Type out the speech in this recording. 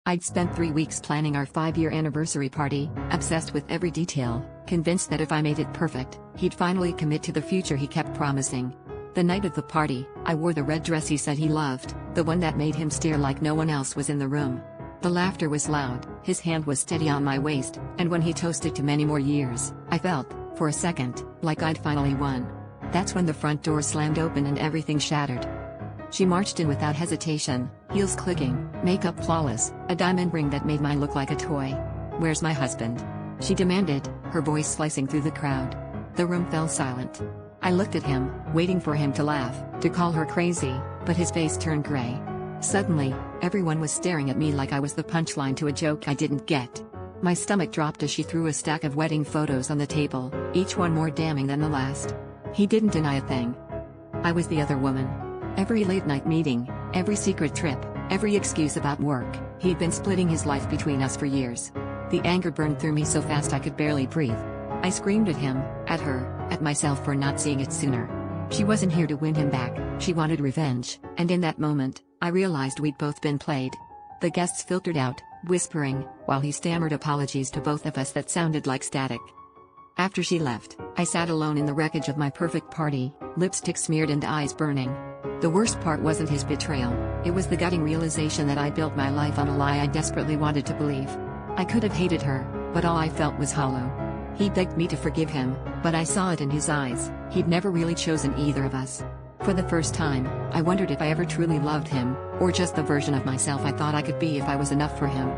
I'd spent 3 weeks planning our 5-year anniversary party, obsessed with every detail, convinced that if I made it perfect, he'd finally commit to the future he kept promising. The night of the party, I wore the red dress he said he loved, the one that made him stare like no one else was in the room. The laughter was loud, his hand was steady on my waist, and when he toasted to many more years, I felt, for a second, like I'd finally won. That's when the front door slammed open and everything shattered. She marched in without hesitation, heels clicking, makeup flawless, a diamond ring that made mine look like a toy. "Where's my husband?" she demanded, her voice slicing through the crowd. The room fell silent. I looked at him, waiting for him to laugh, to call her crazy, but his face turned gray. Suddenly, everyone was staring at me like I was the punchline to a joke I didn't get. My stomach dropped as she threw a stack of wedding photos on the table, each one more damning than the last. He didn't deny a thing. I was the other woman. Every late-night meeting, every secret trip, every excuse about work, he'd been splitting his life between us for years. The anger burned through me so fast I could barely breathe. I screamed at him, at her, at myself for not seeing it sooner. She wasn't here to win him back, she wanted revenge, and in that moment, I realized we'd both been played. The guests filtered out, whispering, while he stammered apologies to both of us that sounded like static. After she left, I sat alone in the wreckage of my perfect party, lipstick smeared and eyes burning. The worst part wasn't his betrayal, it was the gutting realization that I'd built my life on a lie I desperately wanted to believe. I could have hated her, but all I felt was hollow. He begged me to forgive him, but I saw it in his eyes, he'd never really chosen either of us. For the first time, I wondered if I ever truly loved him, or just the version of myself I thought I could be if I was enough for him.